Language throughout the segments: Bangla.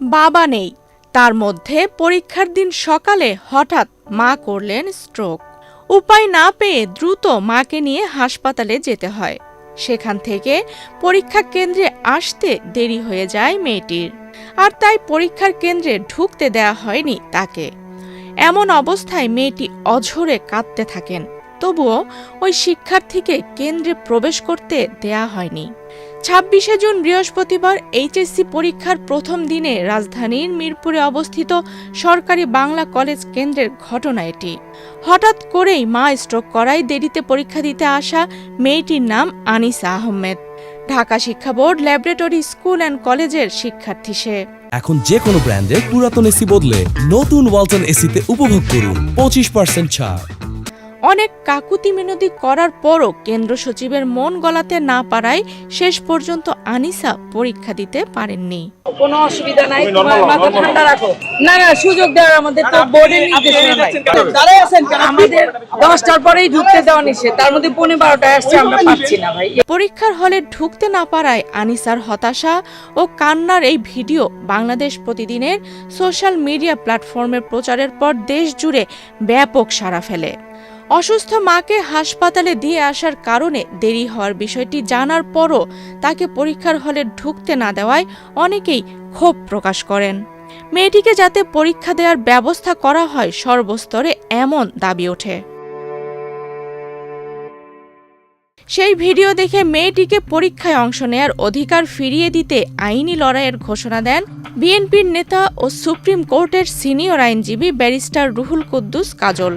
বাবা নেই, তার মধ্যে পরীক্ষার দিন সকালে হঠাৎ মা করলেন স্ট্রোক। উপায় না পেয়ে দ্রুত মাকে নিয়ে হাসপাতালে যেতে হয়। সেখান থেকে পরীক্ষা কেন্দ্রে আসতে দেরি হয়ে যায় মেয়েটির, আর তাই পরীক্ষার কেন্দ্রে ঢুকতে দেয়া হয়নি তাকে। এমন অবস্থায় মেয়েটি অঝরে কাঁদতে থাকেন, তবুও ওই শিক্ষার্থীকে কেন্দ্রে প্রবেশ করতে দেয়া হয়নি। ২৬শে জুন বৃহস্পতিবার এইচএসসি পরীক্ষার প্রথম দিনে রাজধানীর মিরপুরে অবস্থিত সরকারি বাংলা কলেজ কেন্দ্রের ঘটনা এটি। হঠাৎ করেই মা স্ট্রোক করায় দেরিতে পরীক্ষা দিতে আসা মেয়েটির নাম আনিসা আহমেদ। ঢাকা শিক্ষা বোর্ড ল্যাবরেটরি স্কুল অ্যান্ড কলেজের শিক্ষার্থী সে। এখন যে কোনো ব্র্যান্ডের পুরাতন এসি বদলে নতুন ওয়ালটন এসিতে উপভোগ করুন 25% ছাড়। অনেক কাকুতি মিনতি করার পরও কেন্দ্র সচিবের মন গলাতে না পারায় শেষ পর্যন্ত আনিসা পরীক্ষা দিতে পারেননি। কোনো অসুবিধা নাই, তোমার মাথা ঠান্ডা রাখো। না না, সুযোগ দেওয়ার আমাদের তো বোর্ডের নির্দেশনা নাই। দাঁড়াই আছেন কেন? আমাদের 10টার পরেই ঢুকতে দেওয়া নিষেধ, তার মধ্যে 12টায় আসছে, আমরা পাচ্ছি না ভাই। পরীক্ষার হলে ঢুকতে না পারায় আনিসার হতাশা ও কান্নার এই ভিডিও বাংলাদেশ প্রতিদিনের সোশ্যাল মিডিয়া প্ল্যাটফর্মে প্রচারের পর দেশ জুড়ে ব্যাপক সাড়া ফেলে। অসুস্থ মাকে হাসপাতালে দিয়ে আসার কারণে দেরি হওয়ার বিষয়টি জানার পরও তাকে পরীক্ষার হলে ঢুকতে না দেওয়ায় অনেকেই ক্ষোভ প্রকাশ করেন। মেয়েটিকে যাতে পরীক্ষা দেওয়ার ব্যবস্থা করা হয় সর্বস্তরে এমন দাবি ওঠে। সেই ভিডিও দেখে মেয়েটিকে পরীক্ষায় অংশ নেয়ার অধিকার ফিরিয়ে দিতে আইনি লড়াইয়ের ঘোষণা দেন বিএনপির নেতা ও সুপ্রিম কোর্টের সিনিয়র আইনজীবী ব্যারিস্টার রুহুল কুদ্দুস কাজল।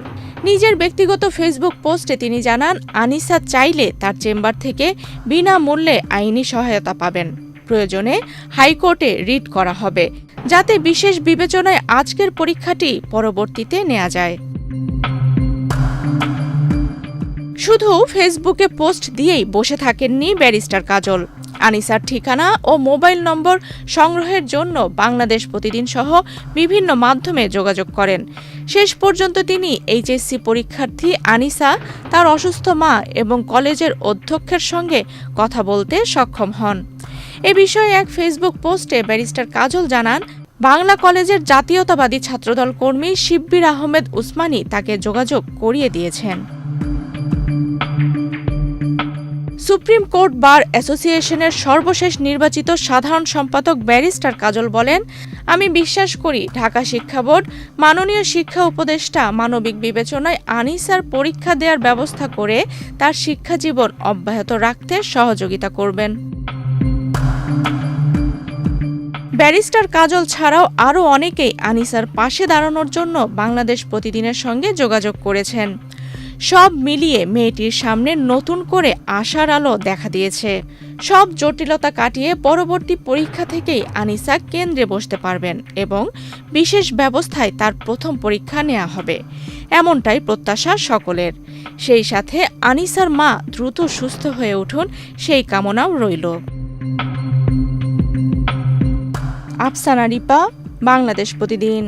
নিজের ব্যক্তিগত ফেসবুক পোস্টে তিনি জানান, আনিসা চাইলে তার চেম্বার থেকে বিনামূল্যে আইনি সহায়তা পাবেন। প্রয়োজনে হাইকোর্টে রিট করা হবে, যাতে বিশেষ বিবেচনায় আজকের পরীক্ষাটি পরবর্তীতে নেওয়া যায়। শুধু ফেসবুকে পোস্ট দিয়েই বসে থাকেননি ব্যারিস্টার কাজল। আনিসার ঠিকানা ও মোবাইল নম্বর সংগ্রহের জন্য বাংলাদেশ প্রতিদিন সহ বিভিন্ন মাধ্যমে যোগাযোগ করেন। শেষ পর্যন্ত তিনি এইচএসসি পরীক্ষার্থী আনিসা, তার অসুস্থ মা এবং কলেজের অধ্যক্ষের সঙ্গে কথা বলতে সক্ষম হন। এ বিষয়ে এক ফেসবুক পোস্টে ব্যারিস্টার কাজল জানান, বাংলা কলেজের জাতীয়তাবাদী ছাত্রদল কর্মী শিব্বির আহমেদ উসমানী তাকে যোগাযোগ করিয়ে দিয়েছেন। সুপ্রিম কোর্ট বার অ্যাসোসিয়েশনের সর্বশেষ নির্বাচিত সাধারণ সম্পাদক ব্যারিস্টার কাজল বলেন, আমি বিশ্বাস করি ঢাকা শিক্ষা বোর্ড মাননীয় শিক্ষা উপদেষ্টা মানবিক বিবেচনায় আনিসার পরীক্ষা দেওয়ার ব্যবস্থা করে তার শিক্ষা জীবন অব্যাহত রাখতে সহযোগিতা করবেন। ব্যারিস্টার কাজল ছাড়াও আরও অনেকেই আনিসার পাশে দাঁড়ানোর জন্য বাংলাদেশ প্রতিদিনের সঙ্গে যোগাযোগ করেছেন। সব মিলিয়ে মেয়েটির সামনে নতুন করে আশার আলো দেখা দিয়েছে। সব জটিলতা কাটিয়ে পরবর্তী পরীক্ষা থেকেই আনিসা কেন্দ্রে বসতে পারবেন এবং বিশেষ ব্যবস্থায় তার প্রথম পরীক্ষা নেওয়া হবে, এমনটাই প্রত্যাশা সকলের। সেই সাথে আনিসার মা দ্রুত সুস্থ হয়ে উঠুন, সেই কামনাও রইল। আফসানা রিপা, বাংলাদেশ প্রতিদিন।